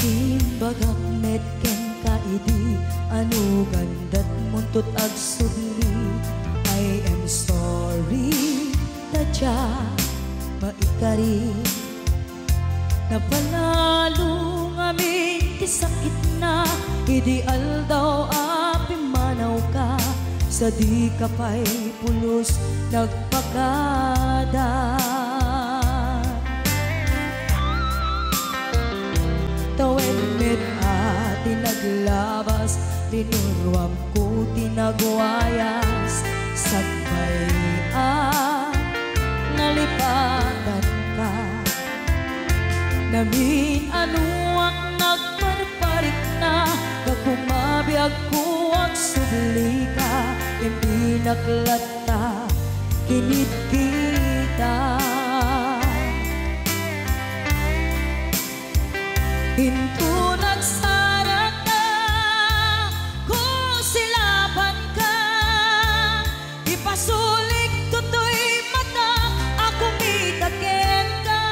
Timbagak metken ka idi anu gandat muntut ag subli. I am sorry tadya maikari napanalo ngamin ti sakit na ideal daw api manaw ka sa di kapay pulos nagpakada. Tawen met ati naglabas tinuruam ko tinagwayas sagbayan nalipatan ka namin anuak nagparparik na kakumabiyag ko ang subli ka hindi naklata kinit kita. Hinto nagsara ka, kusilaban ka, ipasulik tutoy mata, ako mitaken ka.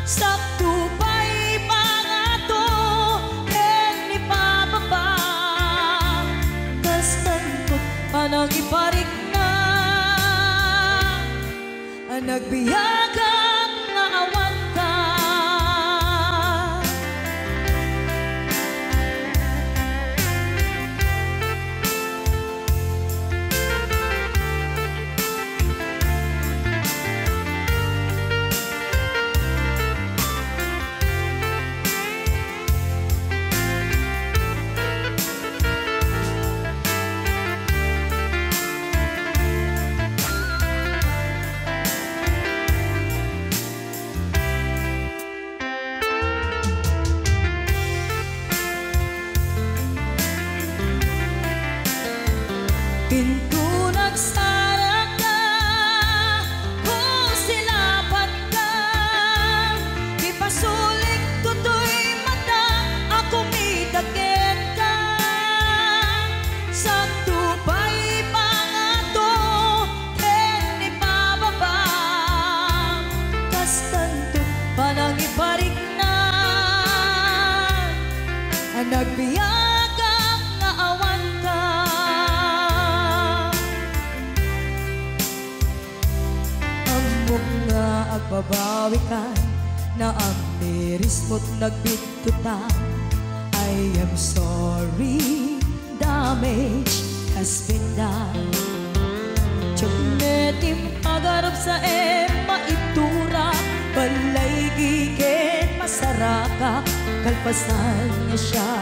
Sakto pa'y pangato, en ipababa, kas tangkot panang iparik na, ang nagbiyagang nga awan ka. Pinto nagsara ka, kusilaban ka, ipasulik tutoy mata, ako mitaken ka. Sakto pa'y pangato, en ipababa, kas tanto panang iparik na, ang nagbiyagang nga awan ka. Nga agbabawi ka na ang miris mo't nagbitutan. I am sorry, damage has been done. Tiyagnetim agarap sa maitura, balay gigit masaraka, kalpasan niya siya,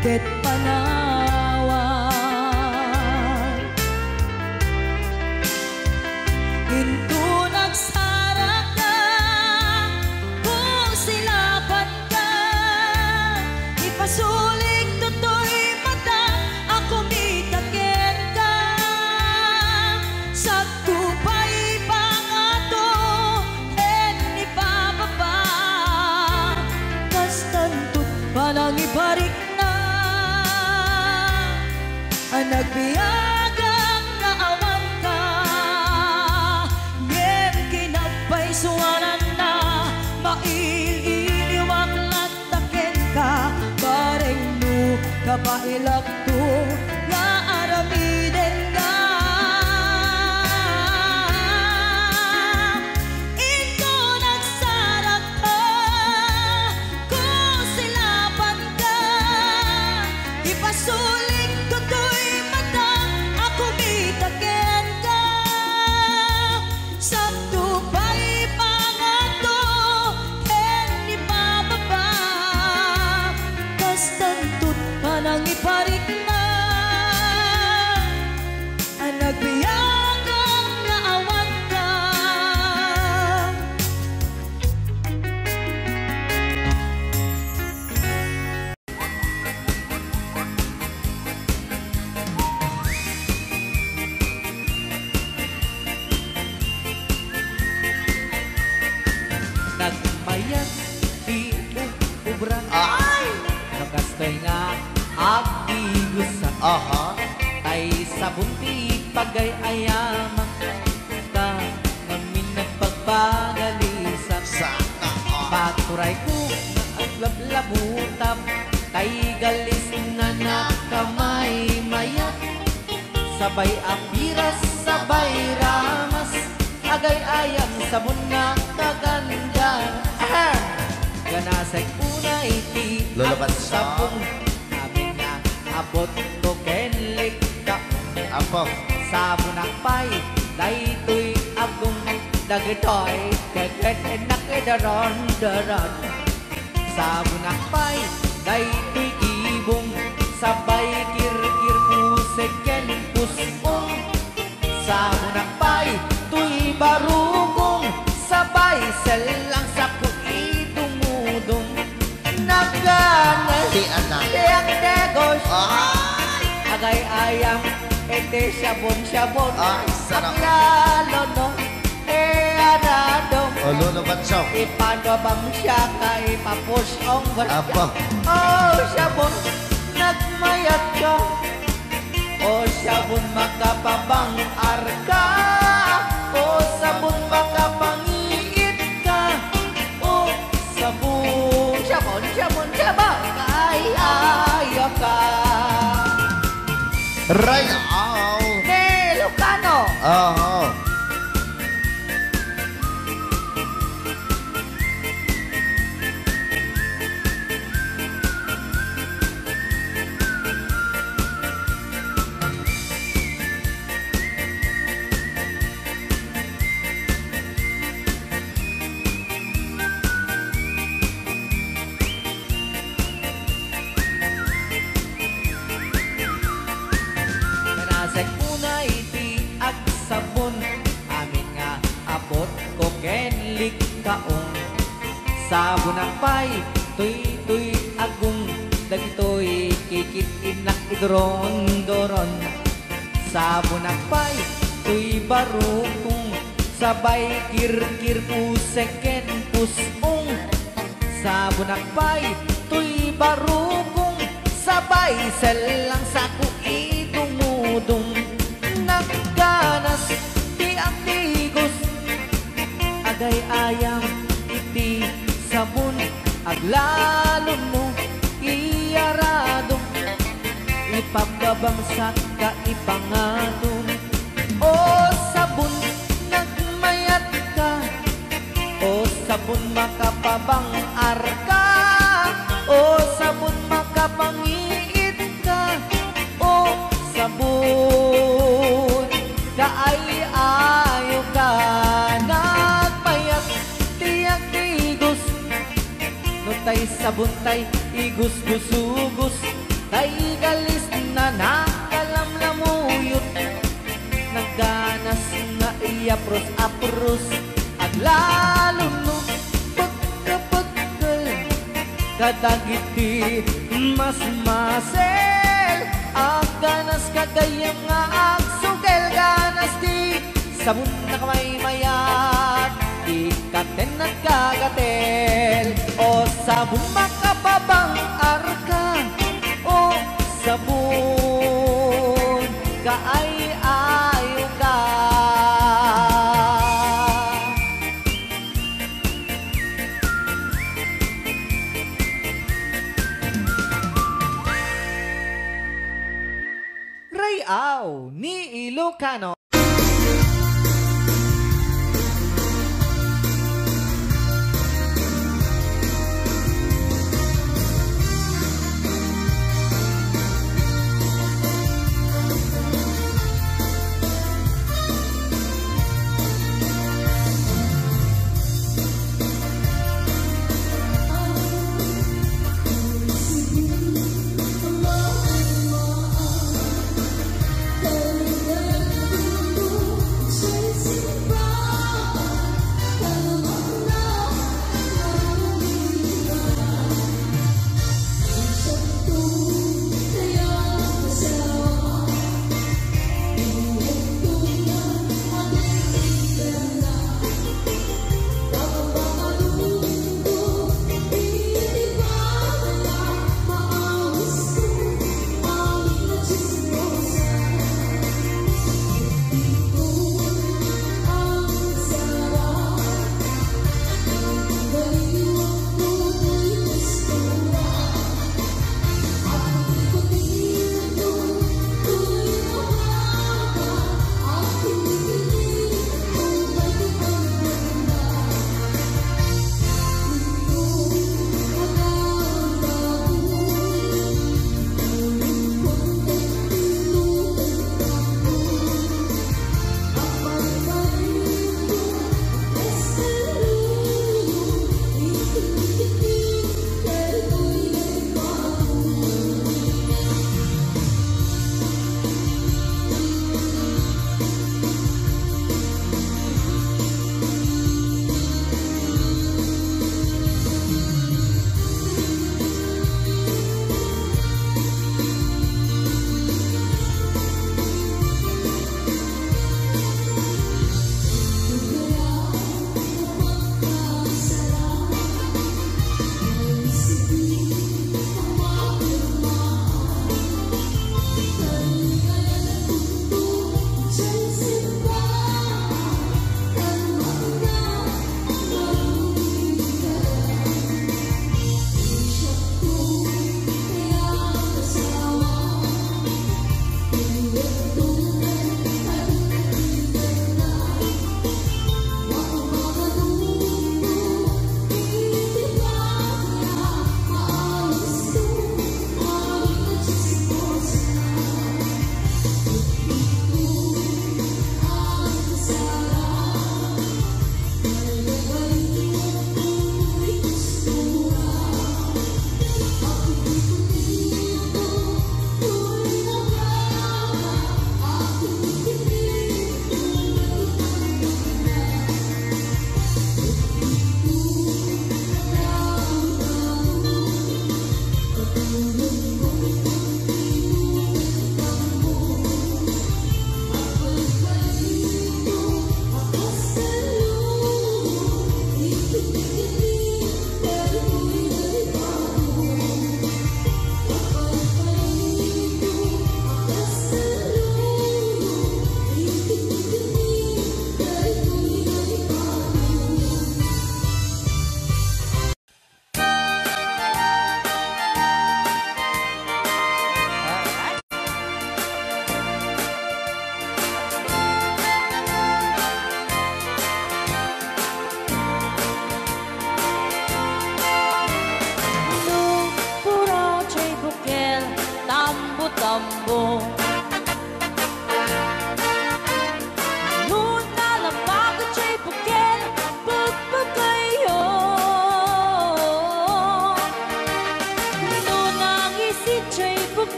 ket panawan. Hinto nagsara ka, kusilaban ka, ipasulik tutoy mata, ako mitaken ka. Sakto pa'y pangato, en ipababa, kas tanto't panang iparik na, ang nagbiyagang nga awan ka. Suwanan na maililiwag lataken ka, bareng no kapailak to nga aramiden ka. Ito nagsara ka, kusilaban ka, ipasulik tutoy mata, ako mitaken ka. Sakto pa'y pangato, en ipababa, kas tanto't panang iparik na, ang nagbiyagang nga awan ka. Nagmayag di ubran ay nakastoy nga agigusan ay sabunti pagay ayamak ka ngamin nagpagbagalisan Sana paturay ko labutab, tay galis na nakamay mayat. Sabay apiras, sabay ramas, agay ayang sabon na kaganda. Ganasay unay ti Lulaban ang sabong, amin na abot ko kenlik ka. Apo. Sabon akpay, daytoy agong dagitoy, keket nakidaron-daron. Sabon akpay, daytoy kibong, sabay kir-kir pusek ken pusong. Sabon akpay, tuy barugong, sabay selang saku idumudong. Naganas, Di anak. tiyak negos, Ay! agay ayang, ete syabon-syabon. Ay, sarap. Ang lalo no, anadong. O, lulaban siya. Ipanabang siya ka ipapush ang barka. Apo. Oh, syabon, nagmayat ka. Oh, syabon, makapabang arka. Oh, sabon, makapangiit ka. Oh, sabon, syabon, syabon, syabon, ay ayaw ka. Right out. Ne, Lucano. Oo. Kanasay unay ti ag sabon, amin nga abot ko kenlik kaong. Sabon akpay, tuy agong, dagitoy kikit inak idron-doron. Sabon akpay, tuy barukong, sabay kir-kir pusek ken pusong. Sabon akpay, tuy barukong, sabay selang saku idumudong. Nagganas ti ang tigos, agay ayang iti sabon, aglalo mo iyarado, ipapabangsak ka ipangatong. O sabon, nagmayat ka. O sabon, makapabang arka. O sabon, makapangiit ka. O sabon, kaay-ayo ka. Nagmayat, tiyak tigos. No tay sabon tay, igus-gusugos. Tay galis na nakalamlamuyot. Nagganas nga iyapros-apros. At lalo no, pagkapagkal, kadagiti mas masel. Ang ganas kagayam nga agsugel, ganas di sabon na kamay mayat, di katen at kagatel. O sabon makapabang arka, o sabon kaay-ayo ka. Rayaw ni Ilocano.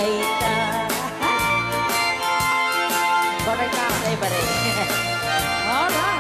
dayta. Baray ka, baray. Alright.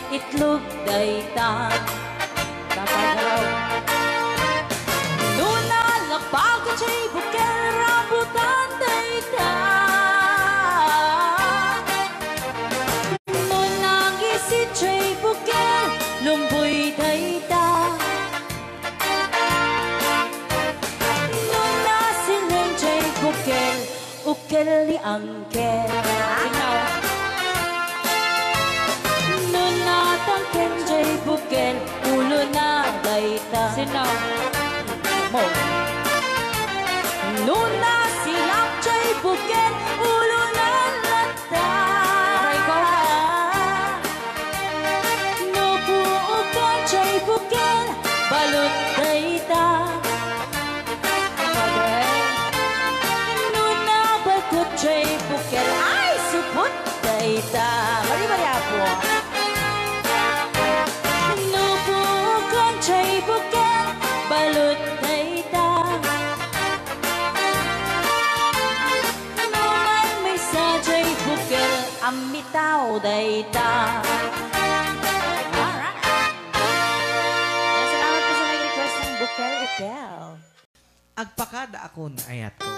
Itlog dayta Tatagaraw. Luna lapag chay bukel rambutan dayta Luna gisit chay bukel lumboy dayta Luna siling chay bukel ukel li angkel Kenjay bukel ulo na dayta Sinaw. mo Luna silap jay bukel ulo na lata Nubuukan jay bukel balot dayta Luna bakot jay bukel ay supot dayta Mari apo. Chay bukel balot dayta Naman may sa chay bukel amitaw dayta Alright. Salamat po sa nag-request ng bukel-ukel. Agpakada akon ayat ko.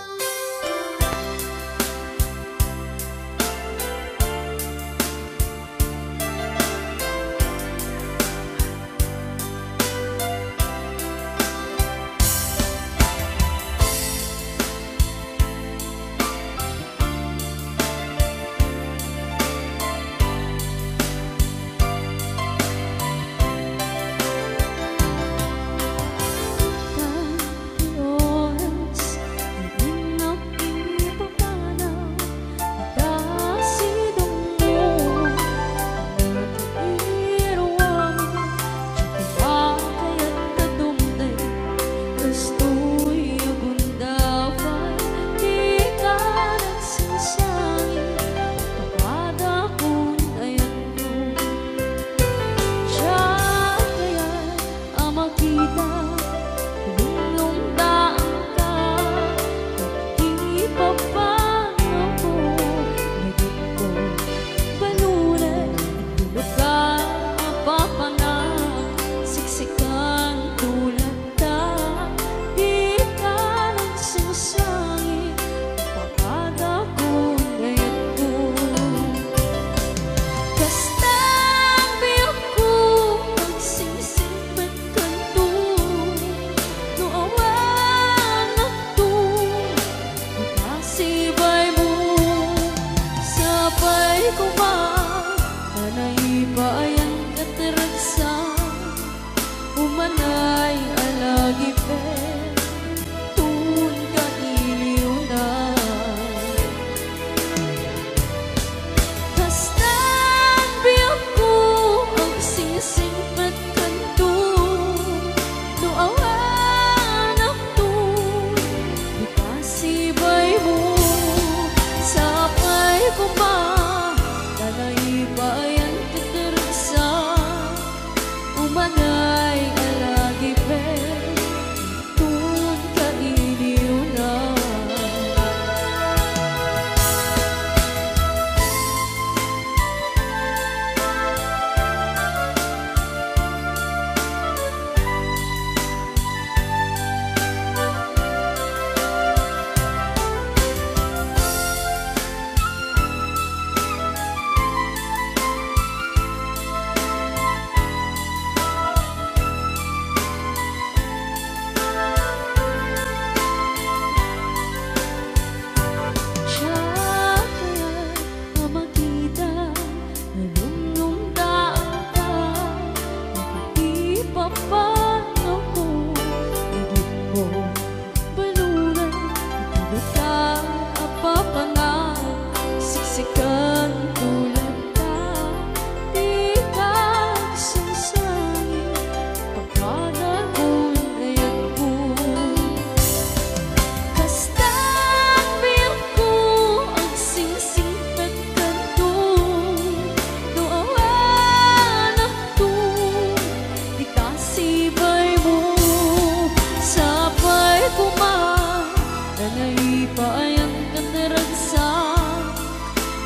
naipaayang kataragsa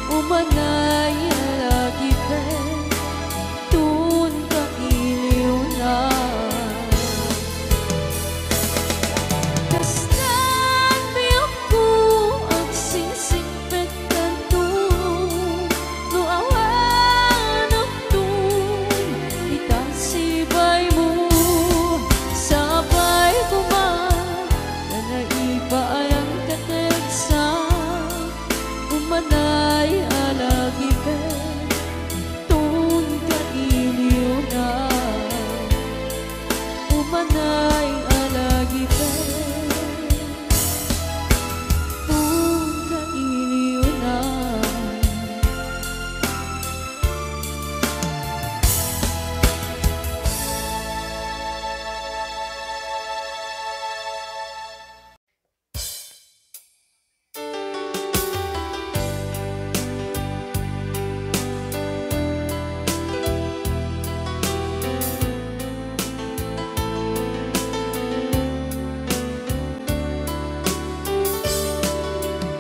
umanay lagi pe tun ka iliw na kastan biyok ko ang singsing pagkantulong no awan ang tun itasibay mo sabay kuman na naipaayang kataragsa umanay alagi ka tun ka iliw na umanay alagi ka tun ka iliw na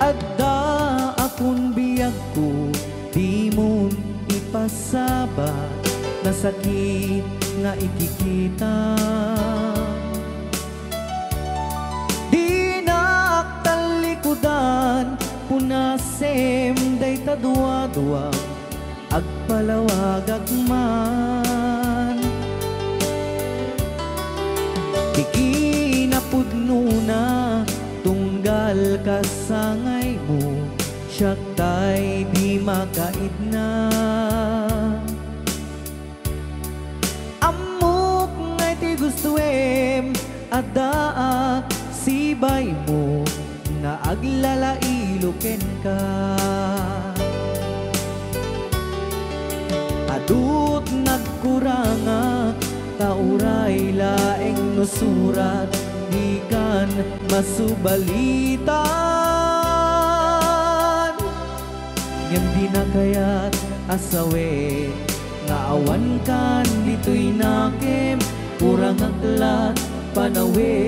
Adda akong biyag ko, di mo ipasabat na sakit nga ikikita. Di naktalikudan, punasem day tadwa-dwa, agpalawag agman. Di kinapudno na, tunggal kasangay mo, siyak tay di makaidna. Amok ngay ti gustuem, adaak sibay mo, nga aglalailuken ka. Adut nagkuranga, tauray laeng nusurat, di kan masubalitan. Ngem di na kaya't asawe, nga awan kan dito'y nakem, kurang aklat panawe.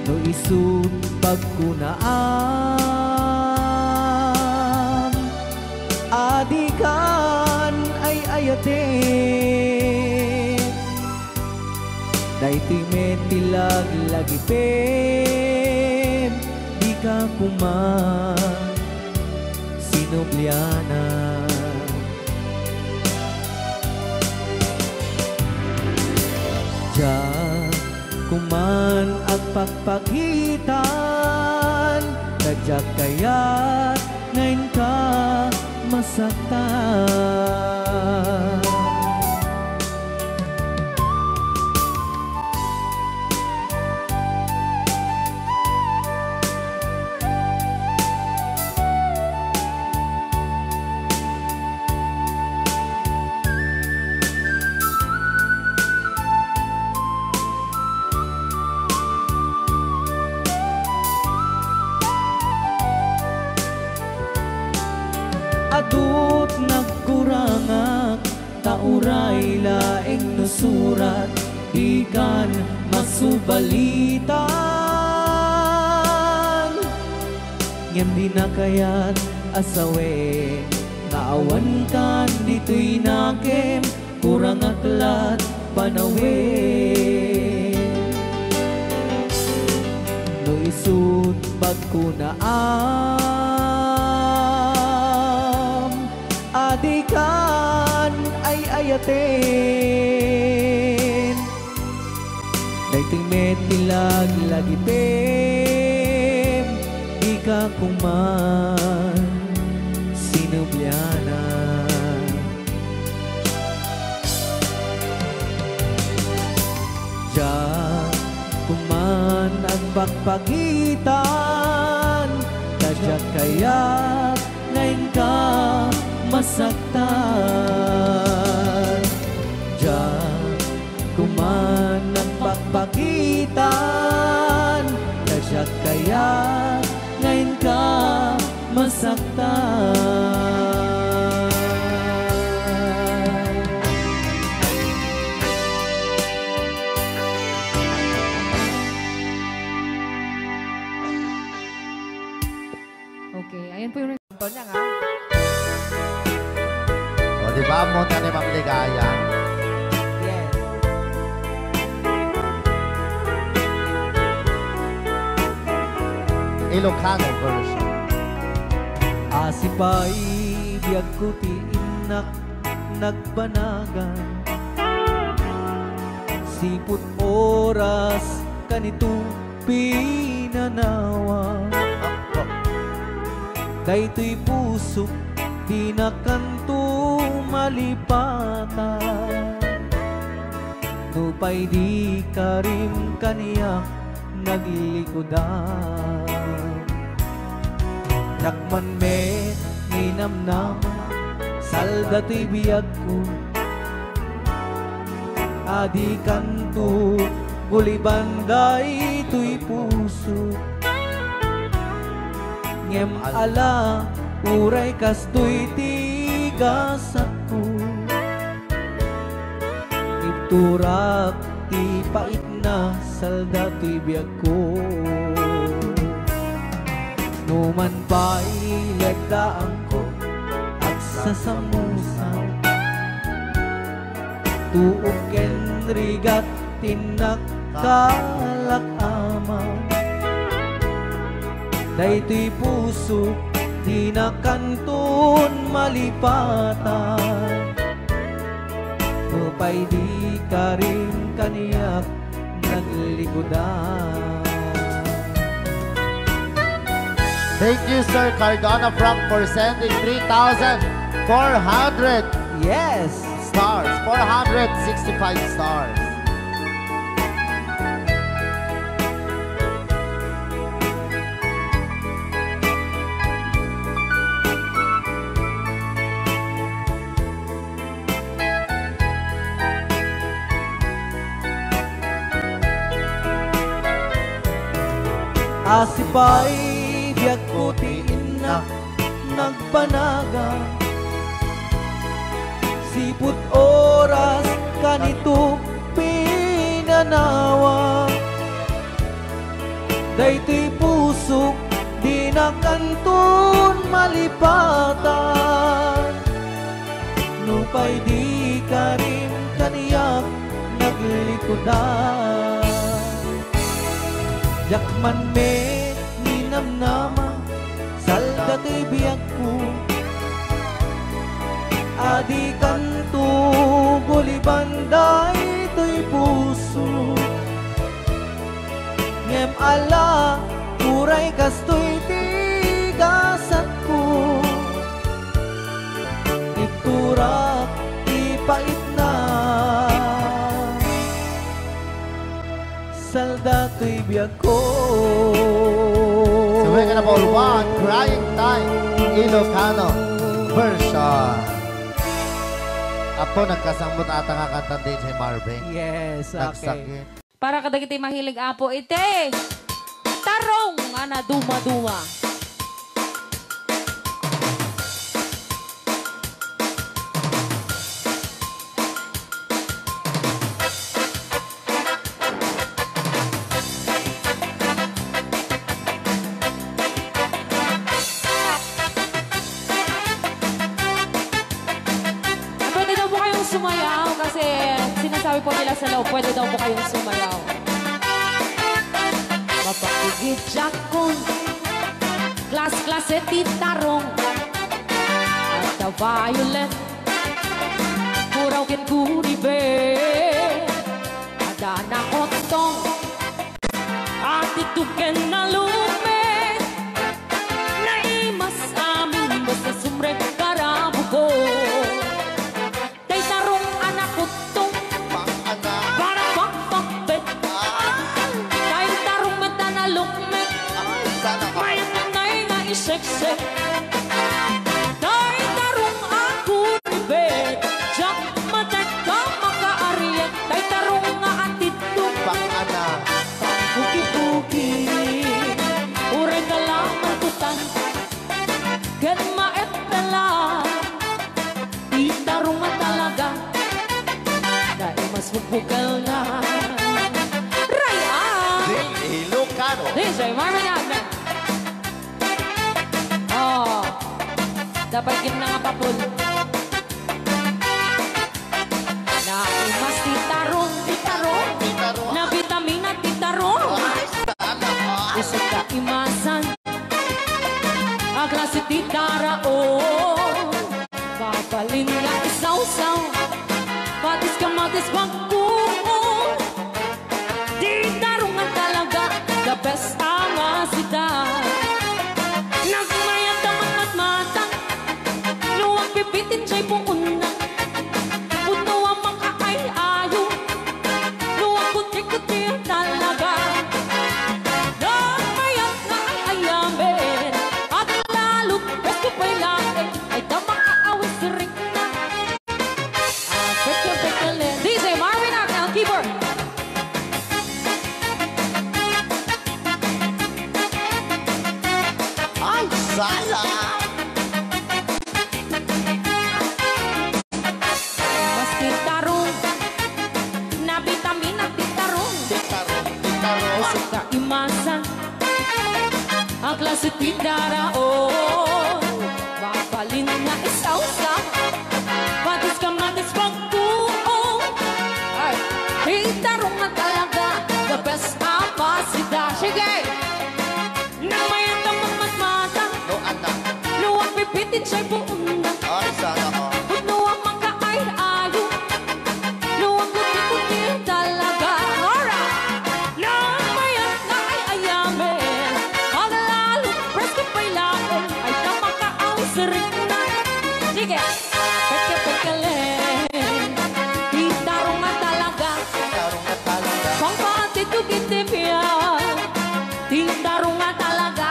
No isut pagkunaam, adikan ay ayate. Daito'y metilag lagi pem, di ka kuman sinubliana. Diyan kuman ang pagpagitan, nadyak kaya't ngayon ka masaktan. Adut nagkurangak, tauray laeng nusurat, di kan masubalitan. Ngem di na kaya't asawe, naawan kan dito'y nakem, kurang aklat panawe. No isut pagkunaam, adikan ay ayaten. Dayto'y metilag lagi pem, di ka kuman sinubliana. Diyan kuman ang pagpagitan, tadyak kaya't ngayon ka masaktan. Diyan kuman ang pagpagitan, tadyak kaya't ngayon ka masaktan. Yan po yung Ito niya nga. O, di ba? Monta ni Ma'am Ligaya. Yes. Ilocano version. Asipay biyag ko ti inak nagbanagan. Siput oras kanito pinanawa. Daytoy puso di na kanto malipatan. Nupay di karim kaniya naglikodan. Dakman me ninamnama salda to'y biyag ko. Adi kanto gulibanday to'y puso. Ngem ala uray kasto'y tigas ako. Iturak ti pait na salda to'y biyag ko. Numan pa'y lagdaan ko at sasamusan. Tuok ken rigat tinak kalakama. Daytoy puso di na kanton malipatan. Nupay di ka rin kaniyak naglikodan. Thank you, Sir Cardona Frank, for sending 3,400 Yes! stars. 465 stars. Asipay biyag ko ti inak nagbanaga. Siput oras kanito pinanawa. Daytoy puso di na kanton malipatan. Nupay di ka rin kaniyak naglikodan. Jakman me ninamnama salda to'y biyag ko. Adi kanto gulibanday to'y puso. Ngem ala uray kasto'y tigasat ko. Iturak ipait na salda to'y biyag ko. So we're gonna ball one, Crying Time, Ilocano version. Apo, nagkasambot ata nga kanta din si Marvin. Yes, okay. Nagsakit. Para kadagiti mahilig apo ite. Tarong ana duma-duma. Pwede daw po kayong sumayaw kasi sinasabi po nila sa loob, pwede daw po kayong sumayaw. Mapakigit jakon, klas-klase titarong, at the violet, muraw ken kuribe, ada na kotong, at ituken na lume, na imas amin basta sumrek karabugo. Tay tarong anak kotong, para pakpakbet, tay tarong meta na lukmet, may nanay nga iseksek. Tay tarong ako ibet, jak matek ka makaariet, tay tarong nga atito, buki-buki, ure ka lang mantutan, gan maet pala, di tarong nga talaga, dahil mas bukbukal na. Raya! Ilocano. DJ Marvin Agna. Oh. Dapat yun na nga papul. Na imas titarong, titarong. Na vitamina titarong. Isip ka imasan. Ang klase titaraon. Papalin na isaw-saw. Patis ka matis pagkuon. Titarong nga talaga. The best ang asidad. Nagmayat naman at mata. Luwag pipitin siya'y puuna. Puno ang mga ay-ayo. Luwag kuti-kuti talaga. Nagmayat na ay-ayamin. At lalo't presko pa'y laking. Ay damang aawis rin na. Pekyo-pekyo-len. DJ Marvin Agnel, keyboard. Ay, sala! Mas titarong. Na vitamina titarong. Isip ka imasan. Ang klase tindaraon. Mapalin na isaw-saw. Matis ka matis pagkuong. Ay, titarong na talaga. The best amasida. Sige! Nang mayat ang magmata. No, anak. Luwag pipitin siya'y puuna. Ay, sana ko. Puno ang mga ay-ayo. Luwag kuti-kuti talaga. Alright! Nang mayat na ay-ayamin. Ang lalo, presko pa'y lakin. Ay tamang kaawis rin na. Sige! Peke-pekelen. Titarong nga talaga. Tarong na talaga. Kung patitugitipya. Titarong nga talaga.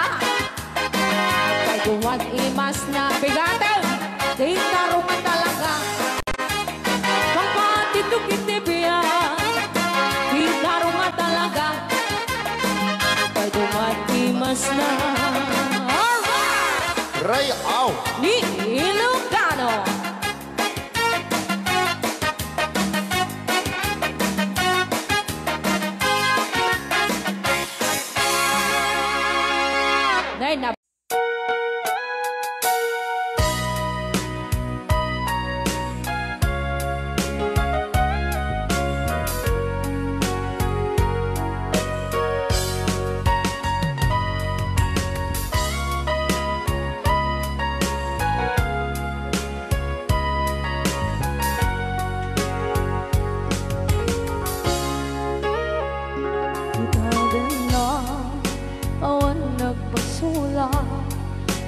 Kay tuwag imas na bigatin. Titarong nga talaga. Kung patitugitipya. Titarong nga talaga. Kay tuwag imas na. Alright! Ray, aw! Ni Ilocano. Dahil na Itagan na awan nagpasula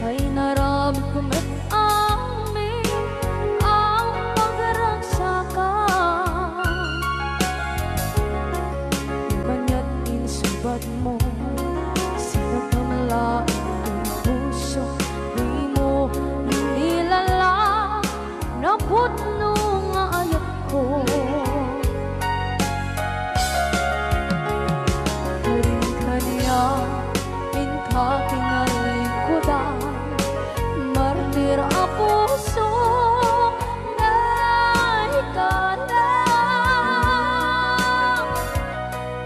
ay naramit ko may amin ang pagragsakan. Banya't insubat mo sinagpamala ang puso di mo inilala na putno nga ayat ko. Kanya inka kinalikudan martir a puso na ikalang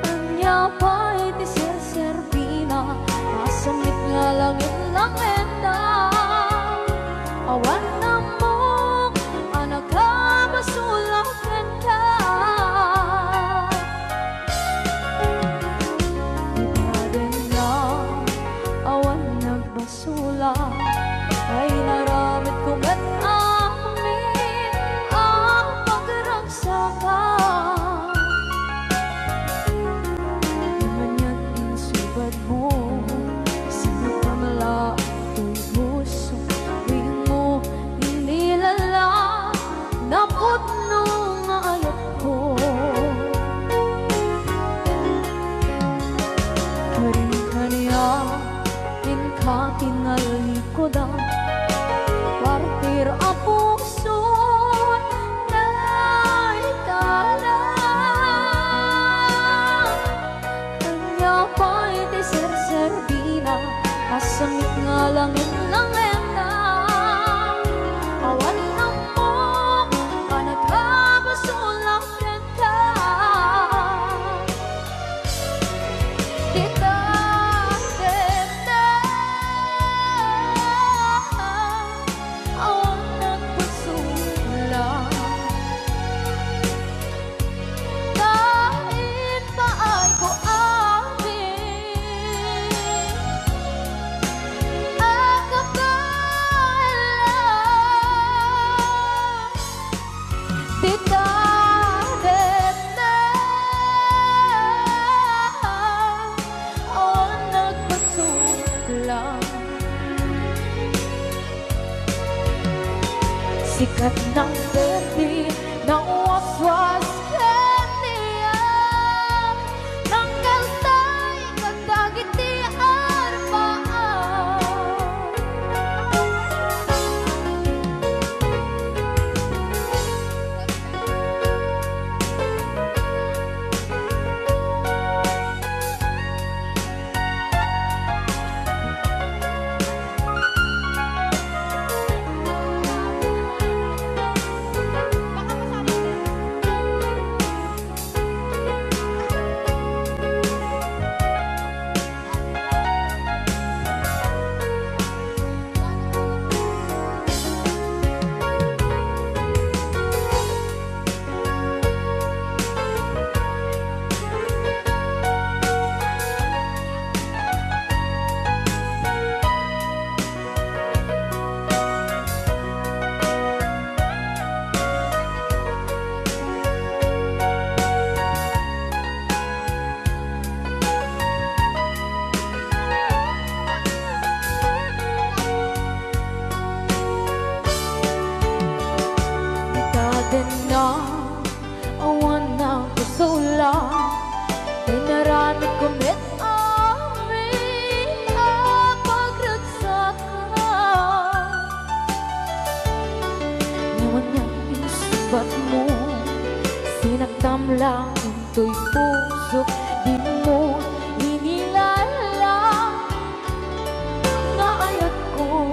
kanya pa'y disir-serbina nasamit nga langit langenda awan na mo anak ka masulakan ka. Basula ay naramit ko at amin ang pagragsakan. Di man yan insubad mo sa nagpamala ako'y puso di mo inilala na putno nga ayat ko. Kanya inka kinalikodan partir a puso na ikalang kanya pa'y disir-serbina kasamit nga langit langenda awan na mo ka nagkabasulang ka. sikat ng berde ng waswas kaniya tanggal tay kagdagiti arbaan na awan ng kusula ay narami kumit amin ang pagragsakan naman niyang inusubat mo sinaktam lang into'y puso di mo inilala nga ayat ko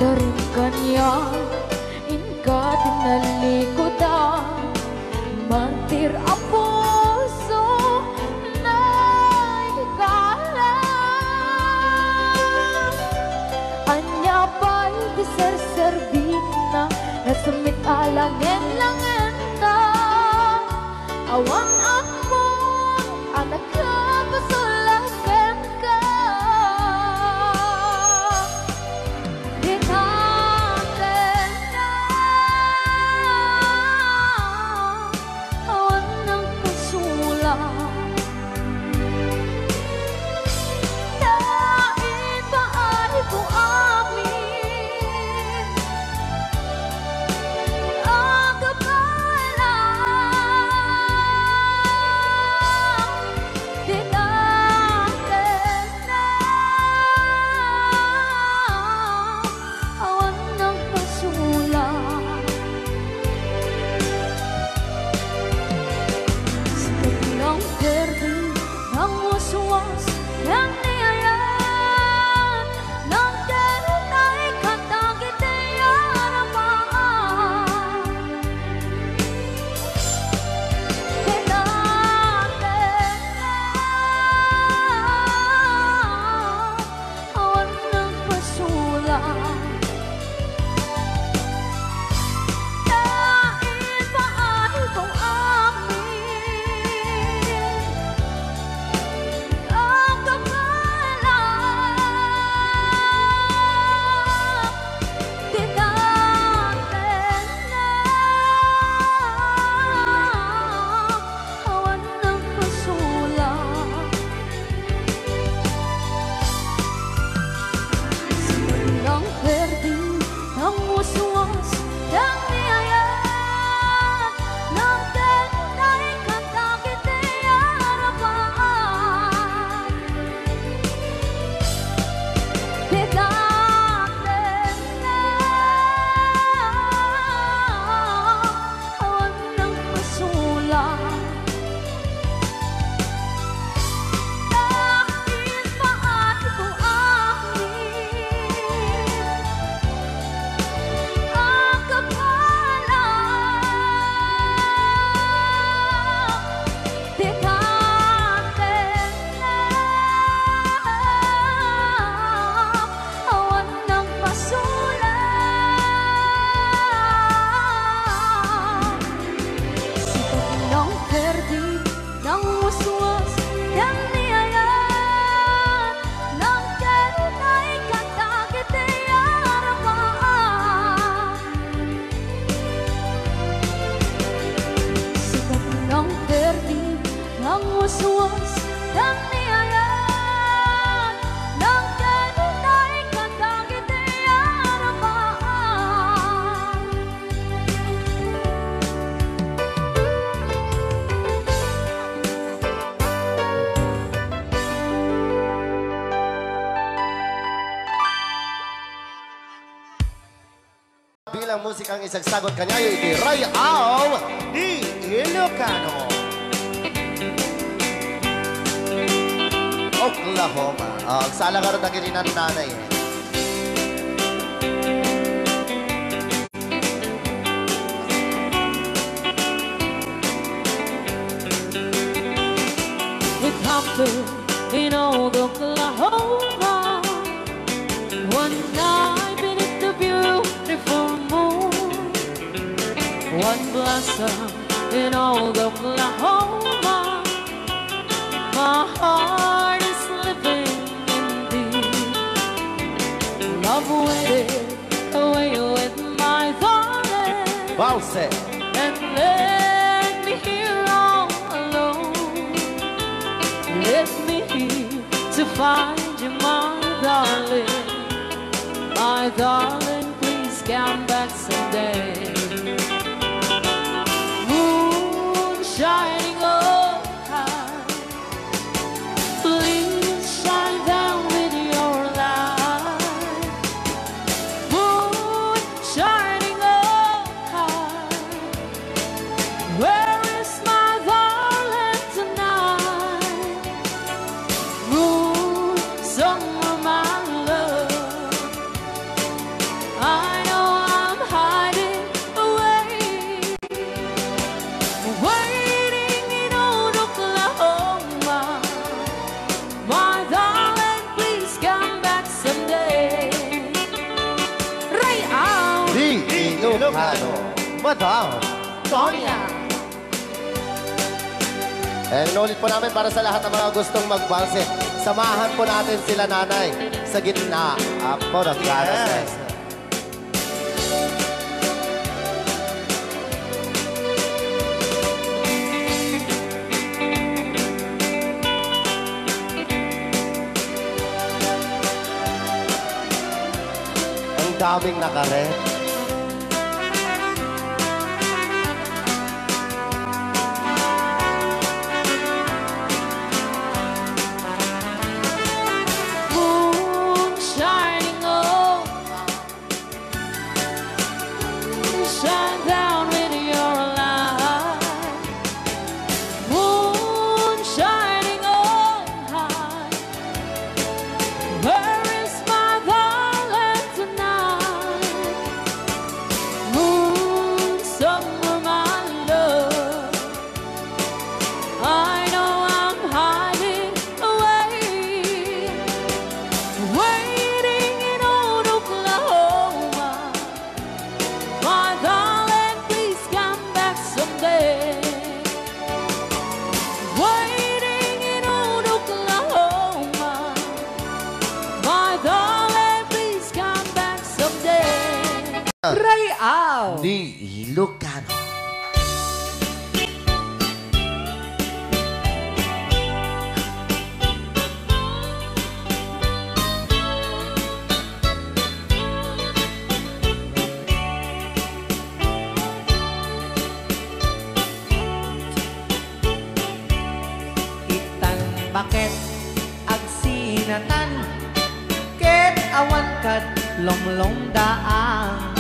karin kanya inka tinalikodan mantir a puso na higala anya pa'y diserservin na nasumit alangin langin na awan ako anak ka pasulakan ka musikang isagsagot kanyayo iti Rayaw di Ilocano. Oklahoma. Agsala ka rin na kininan nanay. With Compton in old Oklahoma, one night beneath the beautiful moon, one blossom in old Oklahoma, my heart is living in thee. Love waited away with my darling, Valse. and let me here all alone. Let me here to find you, my darling. My darling, please come back someday. Moon shining oh high, please shine down with your light. Moon shining oh high, where is my darling tonight? Moon, summer, my love, I know I'm hiding away, waiting in old Oklahoma. My darling, please come back someday. Right out, Di Ilocano. Madam Sonia. Inulit po namin para sa lahat ng mga gustong magbalse. Samahan po natin sila nanay sa gitna po ng Yes. Ang daming nakaret. Moon shining oh, shine down with your light. Moon shining oh high, where is my darling tonight? Moon, summer, my love, I know I'm hiding away, waiting in old Oklahoma. My darling, please come back someday. Waiting in old Oklahoma. My darling, please come back someday. Rayaw. Di Ilocano. Itan bakit agsinatan ket awan kad longlong daang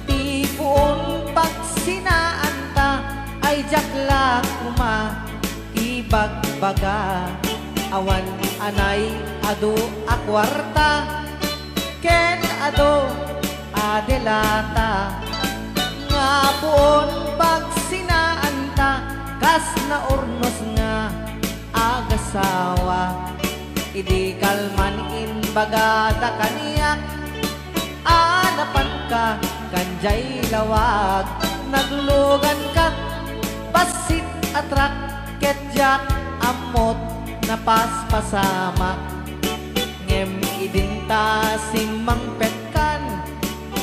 tipuon pagsinaan ta ay jakla kuma ibagbaga awan anay adu akwarta ken adu adelata nga puon pagsinaan ta kas na urnos nga agasawa idi kalman in bagada kaniyak anapan ka kanjay lawag naglugan ka basit atrak ketjak amot napaspasamak ngem idinta simang petkan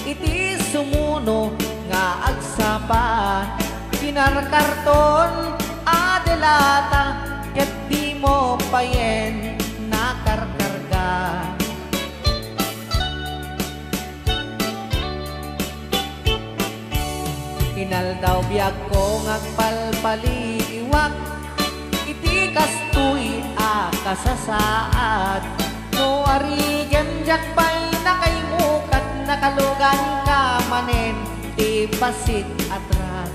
iti sumuno nga agsapa pinarkarton adelata ket di mo payen nakarkarga inaldaw biag ko ngagpalpaliwak iti kastuy a kasasaad no ari gemjak pay nakaimukat nakalugan ka manen Di pasit atras,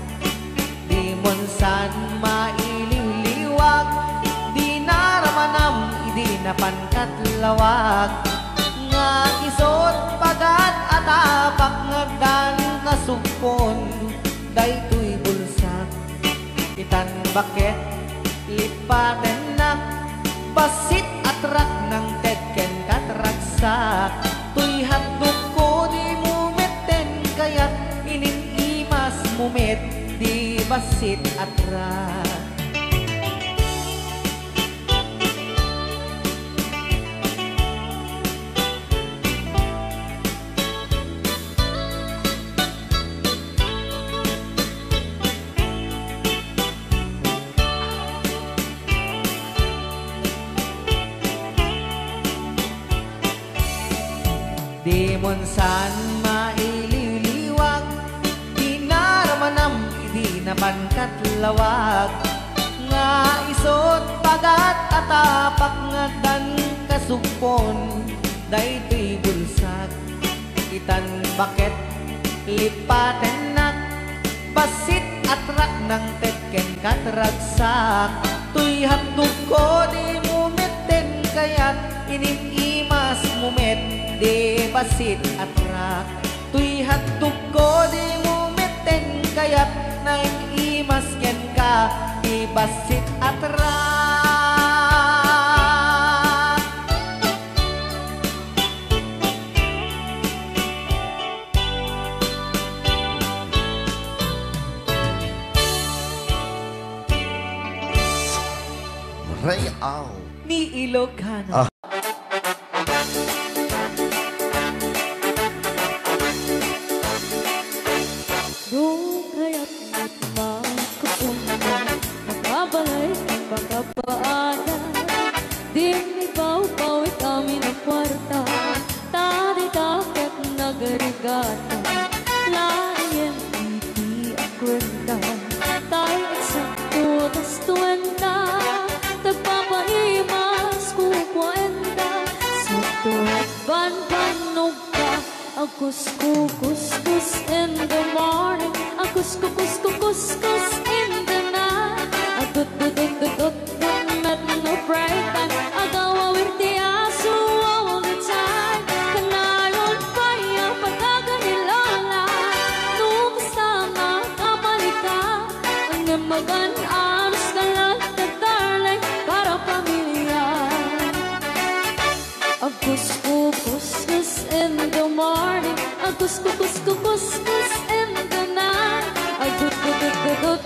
di monsan maililiwag, di naramanam, di napankat lawag. Nga isot pagat atapak ngagdan kasupon, daytoy bulsak. Itan bakit lipaten nak, basit atrak ng tedken katragsak. Tuy handog ko di mumeten, kaya't imas mumit di basit atrak. Di monsan maililiwag, di naramanam, di napankat lawag. Nga isot pagat atapak ngagdan kasupon, daytoy bulsak. Itan bakit lipaten nak, basit atrak ng tetken katragsak. Tuy handog ko di mumeten, kaya't imas mumit di basit atrak. Tuy handog ko di mumeten, kaya't naiimas ken ka di basit atrak. Rayaw. Ni Ilocano. Kuskus in the morning, kuskus in the night. Good met no bright time. Agaw with the aso all the time. Kanayon kaya pagkaganilala, nung kasama kamalika. Ang namagan anos ka lang na darling para pamilya. Kuskus in the morning, kuskus in the night. Good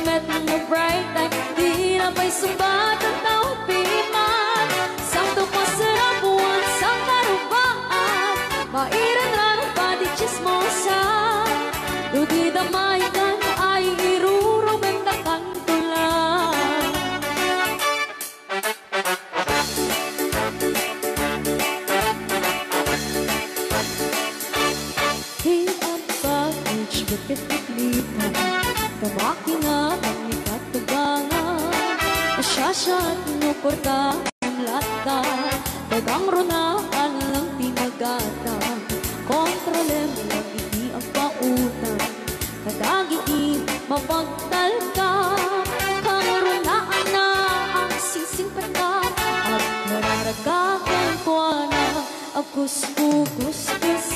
met no bright time. Di na pa'y sumbat ang tawag piman. Sakto pa sa rabuan, sa karubaan. Mairan na ng pati chismosa. Dugi damay ka na ay irurubin na kantulan. Bakit iklipan, kamakina ang ikatubangan. Asyasya at nuporta ang lata, dagang runaan lang tinagata. Kontrolem lang hindi ang pautan, kadagii mapagtal ka. Karunaan na ang sising pata, at nararagahan ko na. Kuskus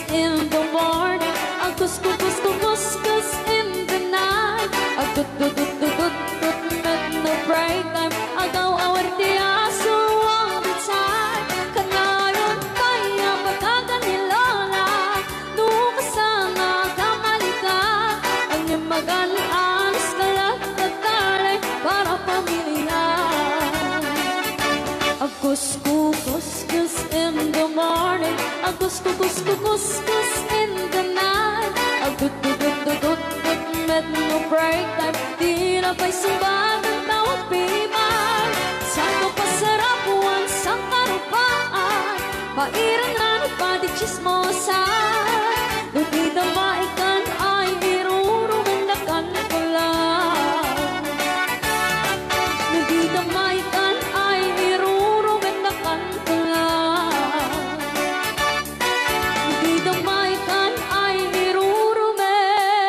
in the morning, kuskus in the night. Good met no bright time. Agaw awar di aso all the time. Kanayon kaya pagkaganilala, nung kasama kamalika. Ang imagan alas kalat at talay para pamilya. Kuskus in the morning, kuskus in the night. Good met no break time. Di na pa'y sumbat ang tawag piman. Saan pa sa rapuan, sa karupaan. Mairan na ng pati chismosa. Dugi damaikan ay irurungin na kantulan. Dugi damaikan ay irurungin na kantulan. Dugi damaikan ay irurungin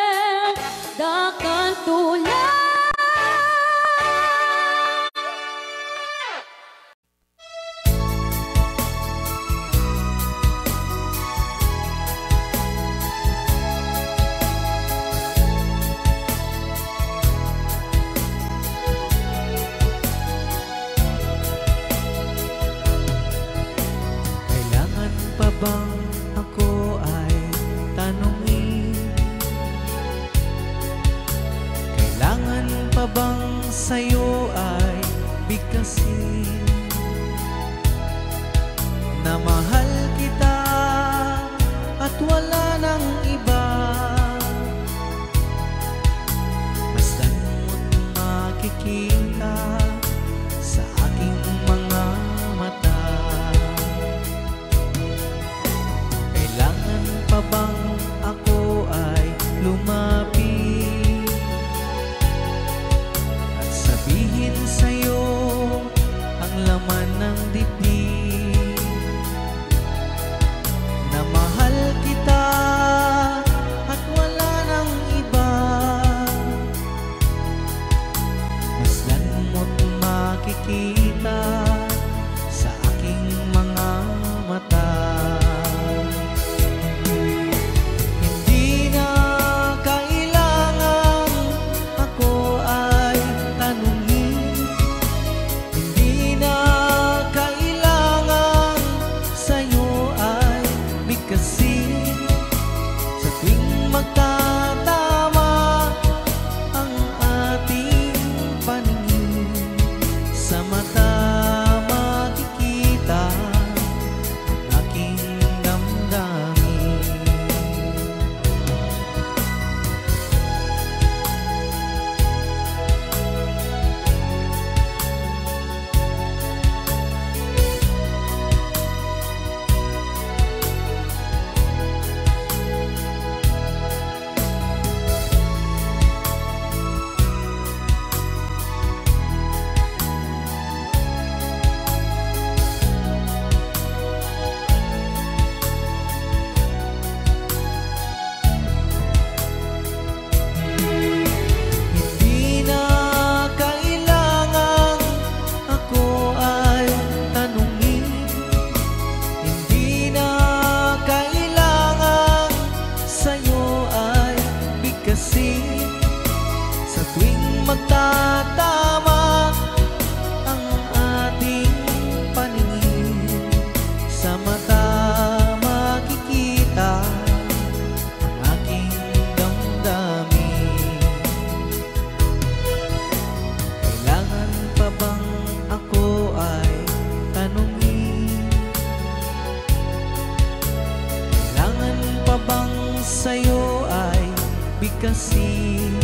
pa bang sa'yo ay bigkasin na mahal kita at wala nang iba? Masdan mo't makikita sa aking mga mata. Kailangan pa bang ako ay lumapit at sabihin sa'yo ang laman ng dibdib na mahal kita at wala nang iba? Masdan mo't makikita sa aking mga mata. Hindi na kailangan ako ay tanungin, hindi na kailangan sa'yo ay bigkasin. Sa tuwing magtatama ang ating paningin, sa mata makikita ang aking damdamin. Hindi na kailangan ako ay tanungin, hindi na kailangan sa'yo ay bigkasin. Sa tuwing magtatama ang ating paningin, sa mata makikita ang aking damdamin. Kailangan pa bang ako ay tanungin? Kailangan pa bang sa'yo ay bigkasin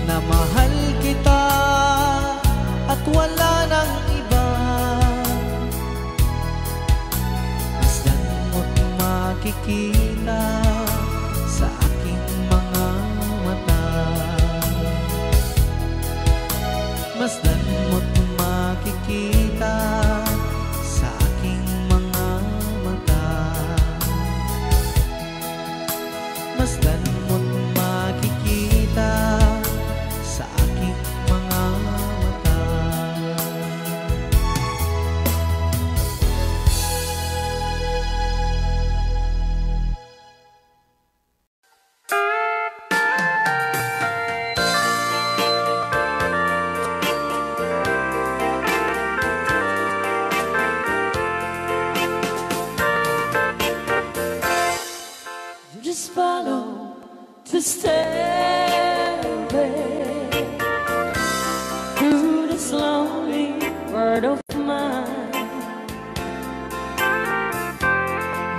na mahal kita at wala nang iba? Masdan mo't makikita sa aking mga mata. Masdan mo't makikita sa aking mga mata. Masdan mo't makikita sa aking mga mata. Just follow the stairway through this lonely world of mine.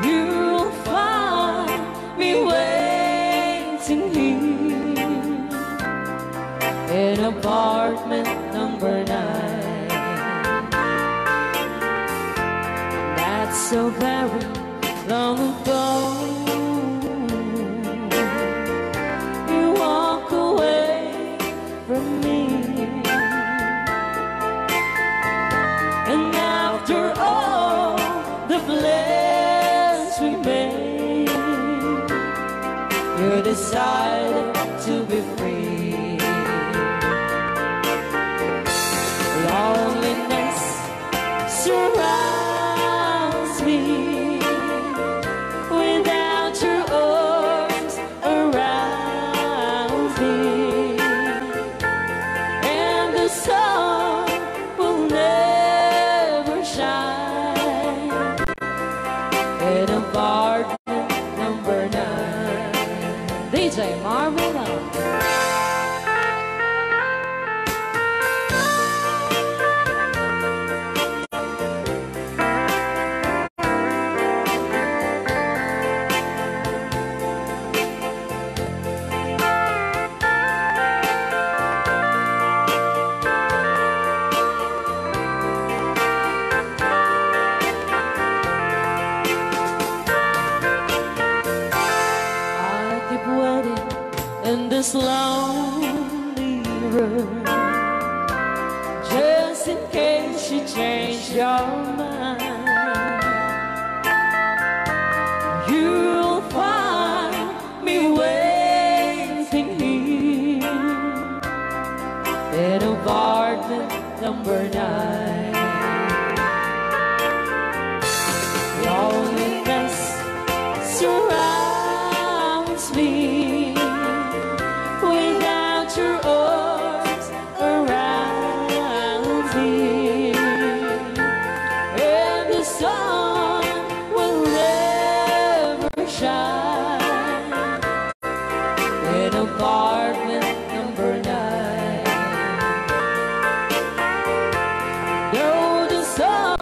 You'll find me waiting here in apartment number 9. That's so very long ago. You walk away from me, and after all the plans we made, you decided to be free. Loneliness surrounds me without this lonely room, just in case you change your mind. You'll find me waiting here in apartment number 9. Loneliness surrounds me without your arms around me, and the sun will never shine in apartment number 9. No, the sun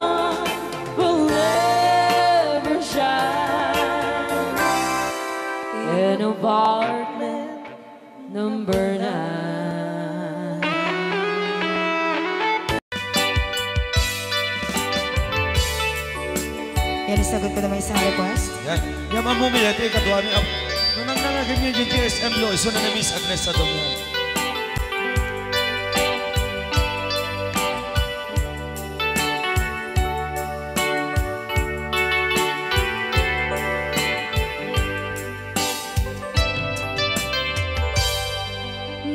will never shine in apartment number 9. Yan, isagot ko naman isang request. Yan. Yan mamumili. Ito yung kadwa niya. Nung nanganagin niya yung TSM Lo, iso na na Miss Agnes sa doon.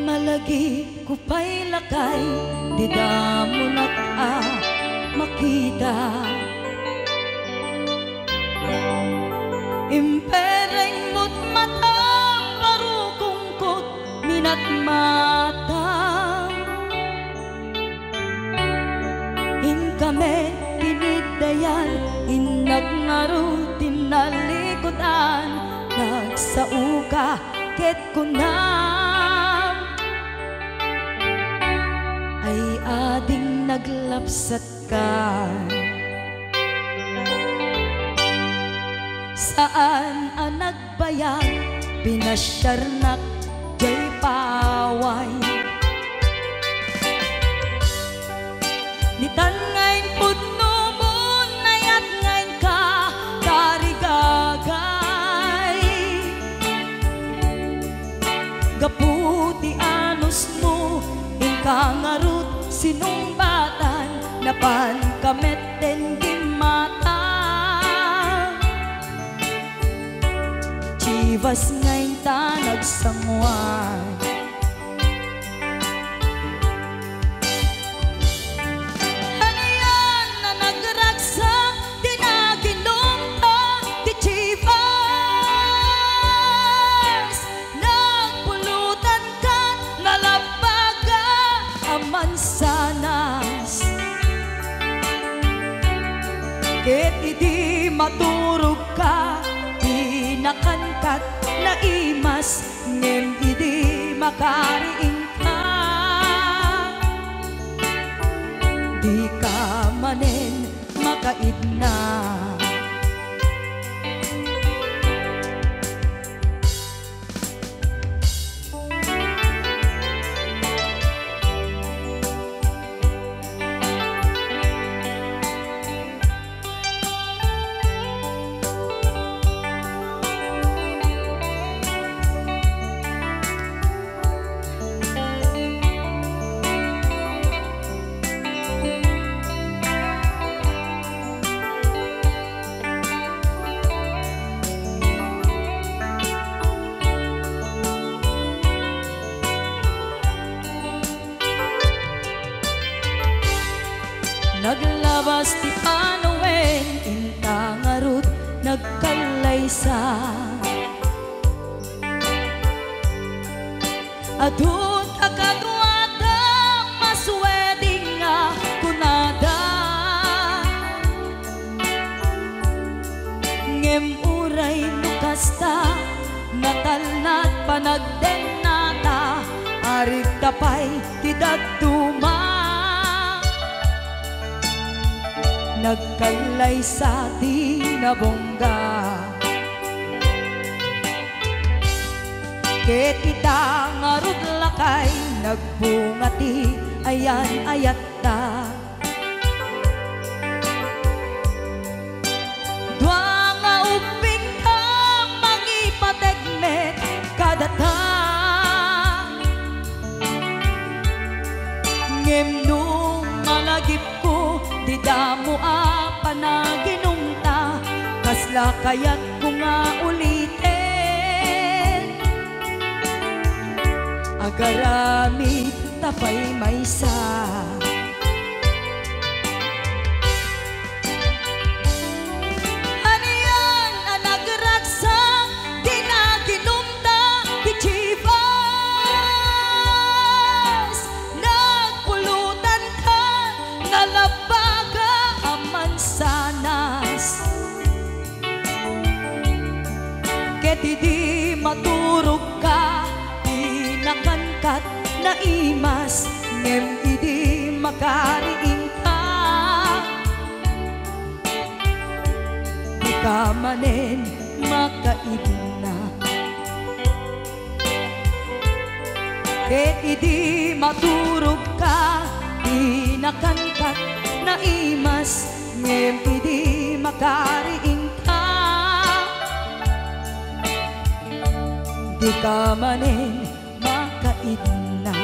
Malagi ko pa'y lakay, di damo na ka makita. Impereng mo't matang parukungkot minat mata. In kami tinidayan, inag ngaro tinalikutan, nagsauka ket kunam ay ading naglapsat ka. Saan ang nagbayag, pinasyarnak jay paway. Nitan ngayon pudno mo, nayat ngayon ka karigagay. Gaputi anos mo, ingkang arut sinumbatan, napan kamet den gimata. Chivas ngayon ta nagsangwan, ano yan na nagragsak, tinaginom ta di Chivas. Nagpulutan ka, nalabaga ang mansanas, ket idi maturog ka, nakankat na imas, ngem idi makariing ka. Di ka manen makaidna. Naglabas ti Panawen, intang arut nagkalaysa. Adun akagwada masweding nga kunada, ngem uray nukasta natalnat panagdenata, arig tapay ti daduma. Nagkalay sa tinabongga, ket kita ngarud lakay, nagbungati ayan ayat ta. Dwa nga uping ka mangipategmet kadata, ngem nung malagip ko, di damo panaginumta, kasla kayat ko nga ulitin. Agarami tapay maysa, haniyan ang nagragsak, di naginumta, di chivas. Nagpulutan ka, nalabaga ang mansanas. Ket di maturog ka, di nakangkat na imas, ngem idi makariing ka. Di ka manen makaibna, ket idi maturog ka, di nakangkat na imas, ngem idi makariing ka. Di ka manen makaidna.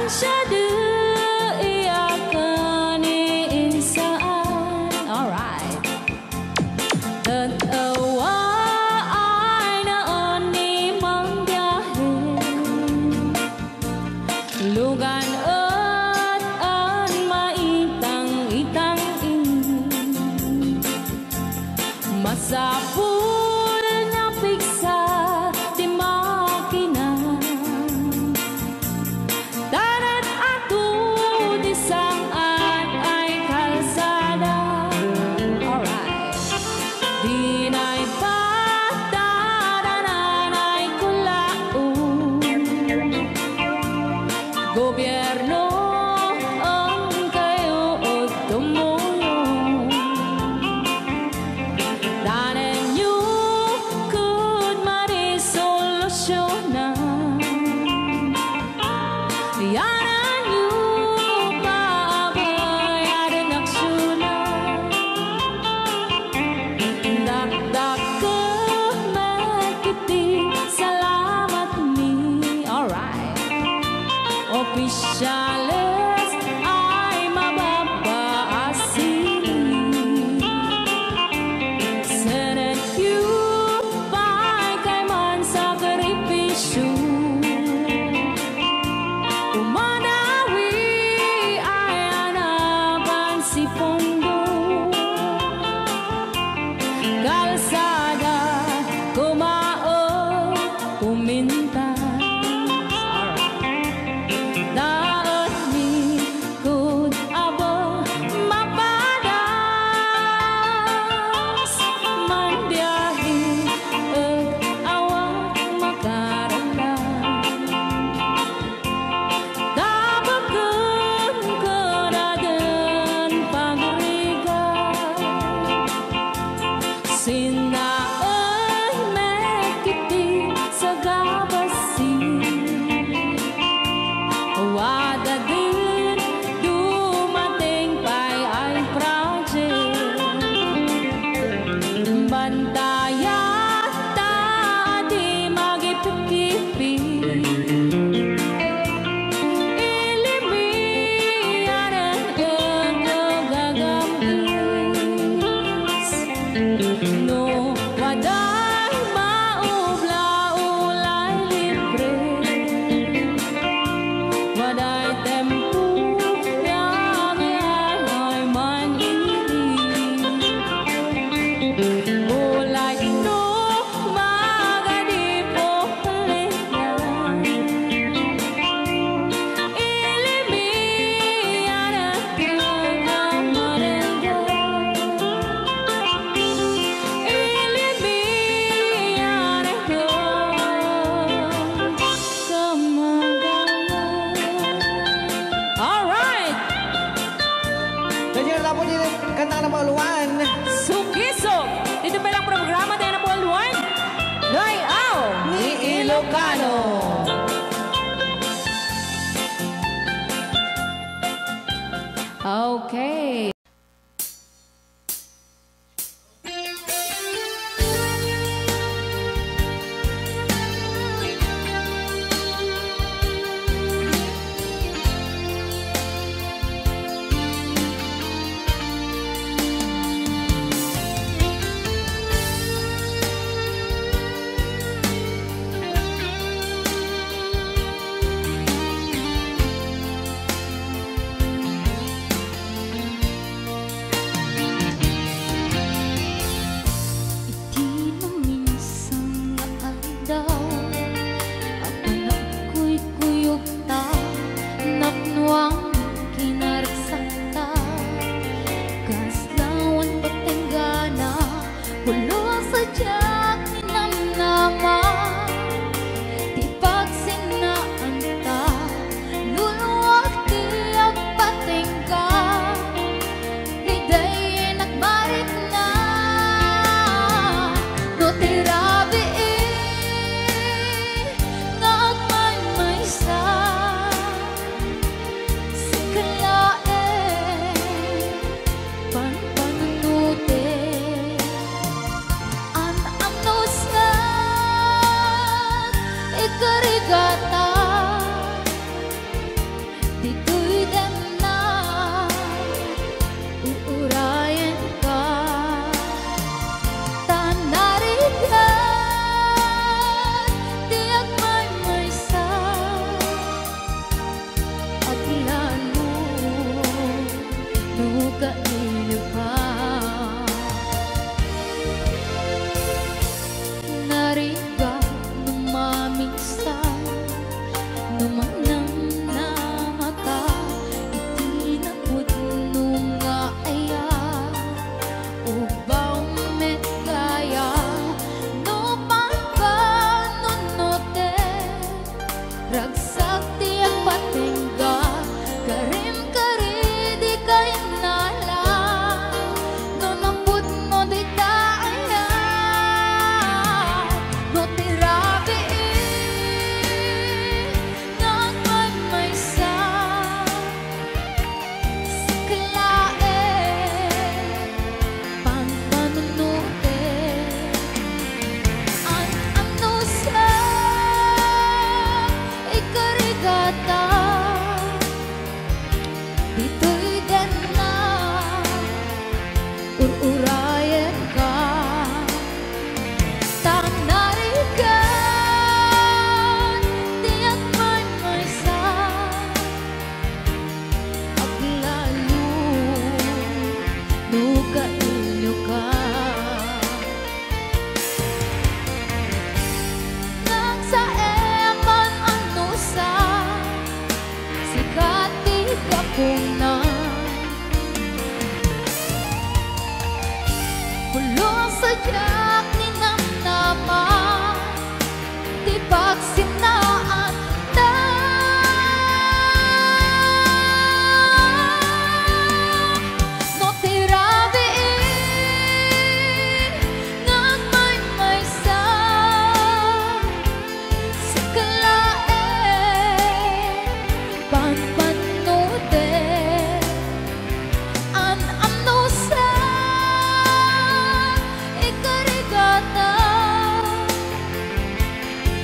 siya iyakan iinsaan. Alright. Tatawa ay naon ni mang biyahe, lugan at an maitang-itang masapul na piksa di makina, darat ato di saan ay kalsada. Alright. Di na'y patadanan ay kulaon, gobyerno ang kayo o tumulong. Tanan nyo kud marisolusyonan, yanan nyo paabayan aksyonan. Dakdak ka magkiti, salamat ni. Alright. Opisyales ay mababaasin, Senate pa'y kay man sakripisyo, umanawi ay anapan si Pondo, kalsada kumao kumintas. Daot ni kud abo mapadas, man biyahe ug awak makaramdam. Dabagan ko na din pagrigan, sinaoy mekiti sa gabasin. Wada din dumating pa'y ay project, bantayan ta di magipikipi, ilimian ang gagamis. No waday maubla-ulay libre, waday tempo yahay man ini. Ulay no magadipo palitan, ilimian ang kagamarenga, ilimian ang kamagalan. Alright! Nandiyan na po din kanta ng Pauluan. Sukisok! Dito pa lang programa tayo na Paul One. Ngayaw ni Ilocano. Okay.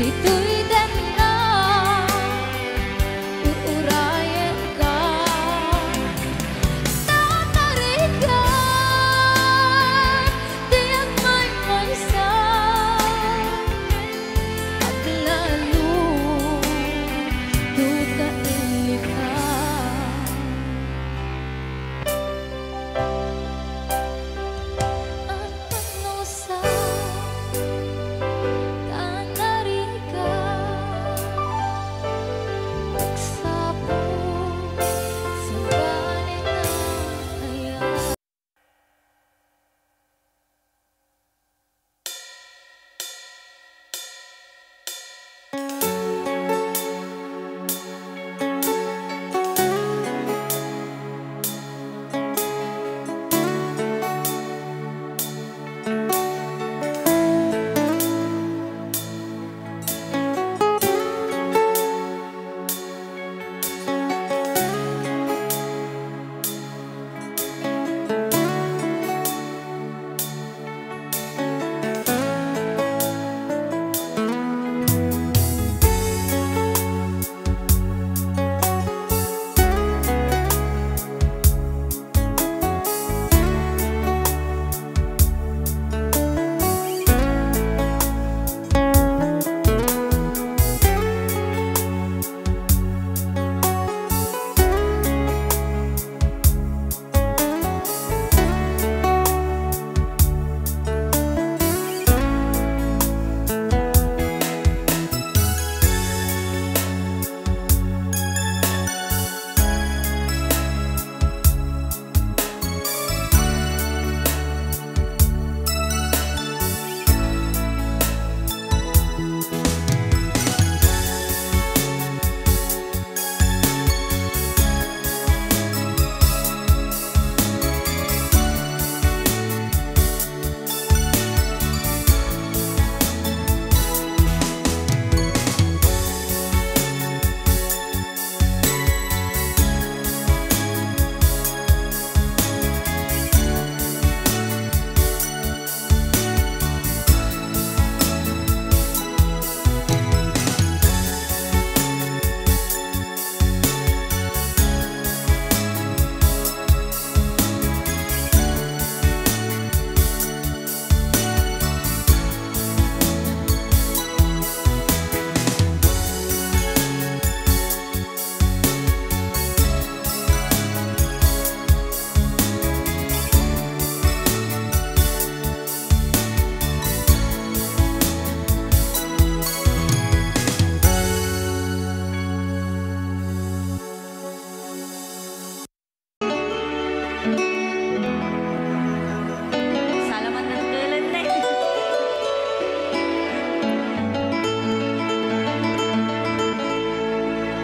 dito'y na uurayan ka. Tatarikan, tiyak may maysa at lalo tukainit ka. At panusa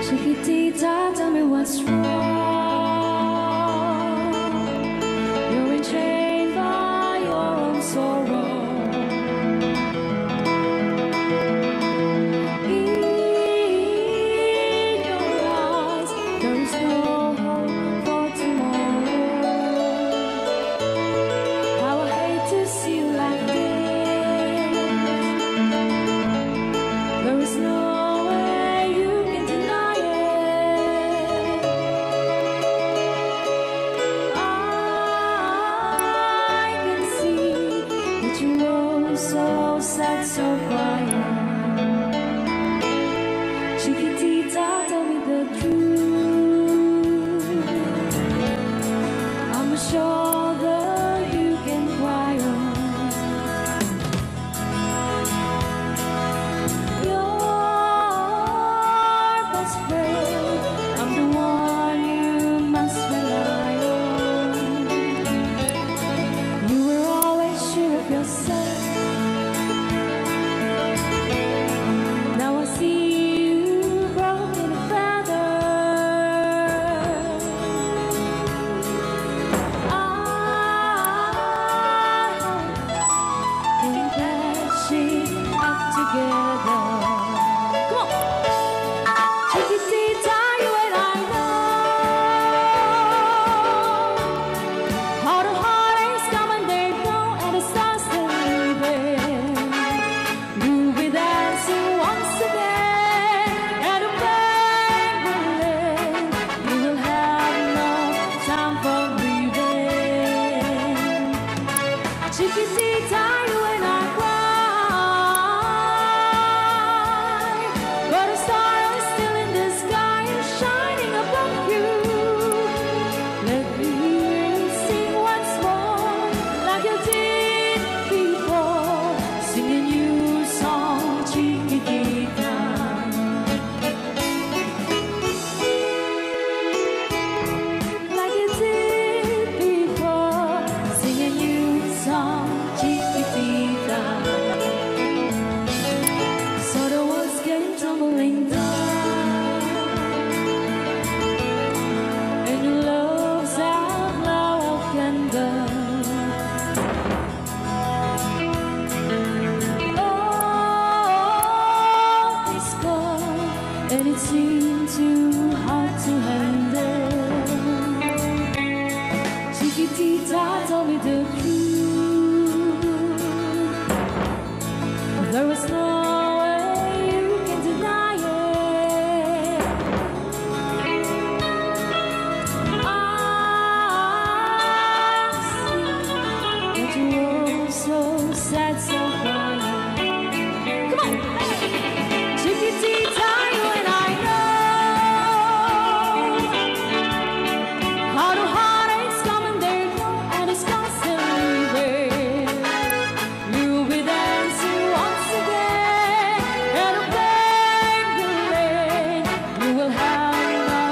Chiquitita, tell me what's wrong. You're enchained by your own sorrow. In your eyes, there is no hope for tomorrow. How I hate to see you like this. There is no so sad, so quiet. Chiquitita, tell me the truth. I'm a shoulder you can cry on. Your best friend, I'm the one you must rely on. You were always sure of yourself. There is no way you can deny it. I see that you were so sad, so crying. Come on! Chiquitita, you and I know how the heartaches come and they go, and it's constantly there. You'll be dancing once again in a paper lane. You will have no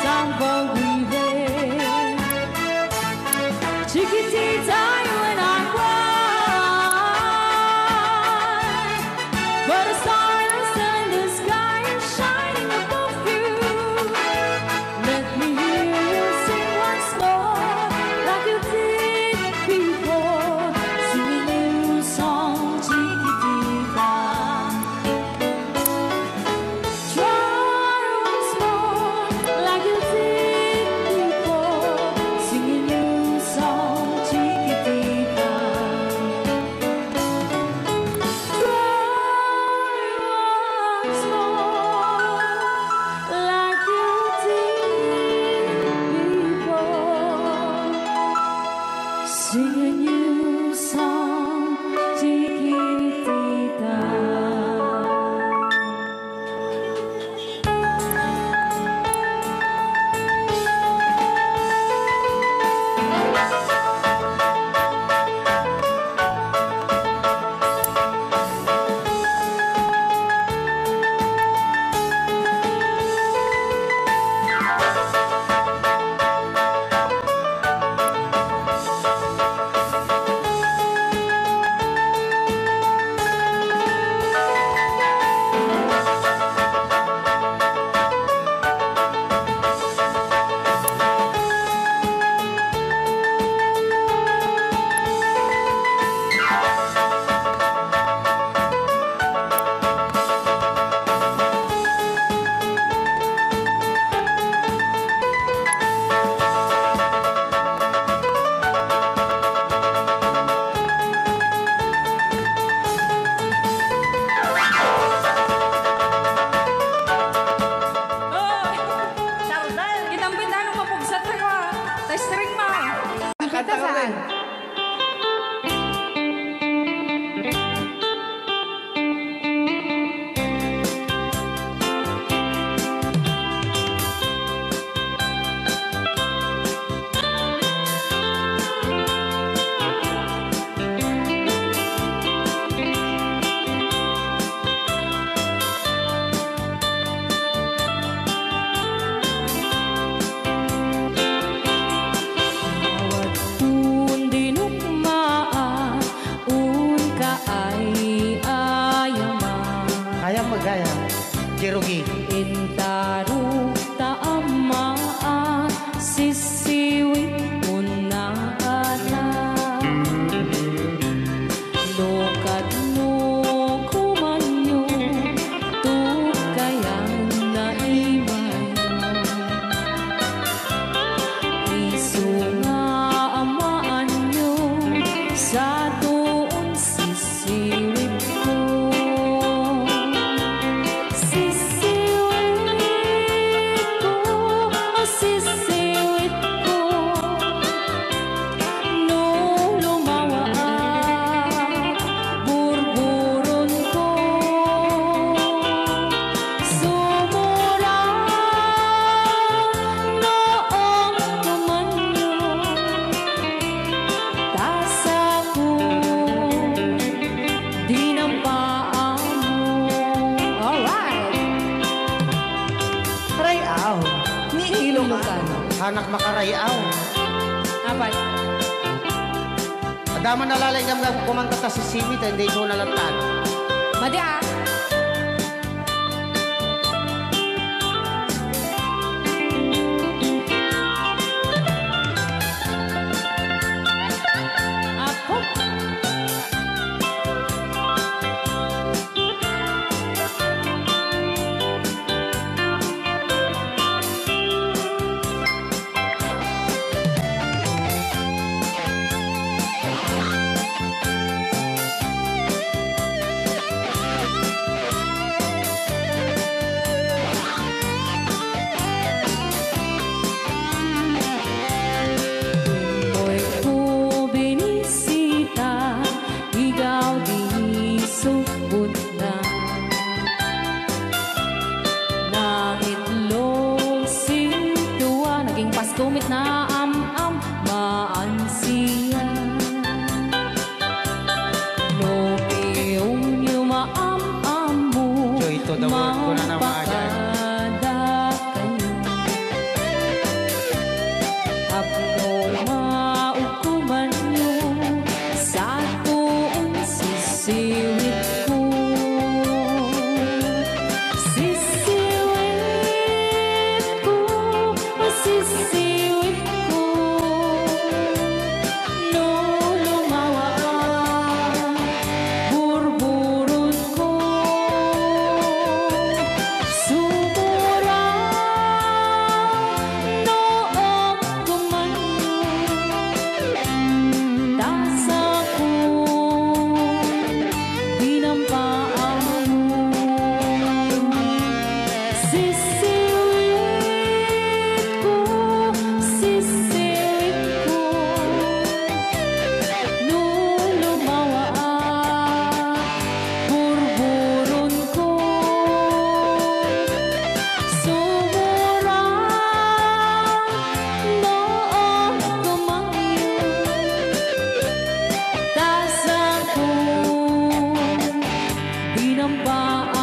time for grieving. Chiquitita, you and I cry, but the stars in the sky are shining above you. Let me hear you sing once more, like you did before. Sing a new song, Chiquitita. Try once more, like you did before. Sing a new song, Chiquitita. Sing a new song, Chiquitita. Kitang pindahan ng mapugsat na ko. Testring mo. Kanta saan? Bawat tuon dinugmaan, un ka ay ayaman. Kaya magaya. Cherokee. Intaro taamaan, sisiwit mo na alam. Lokat mo kumanyo, tukayan na imayo. Isu nga amaan nyo, sa tuon sisiwit ko. Sisiwit ko, sisiwit ko. No lumawa burburon ko. Sumura noong kumanyo, tasa ko dinampaan mo. Alright! Rayaw. Ni Ilocano. Hanak makarayaw. Apat. Adama nalalay nga kumanta ta si Simi, hindi ko nalatan. Madi ah. Apo. the word ko na naman agad. Binamba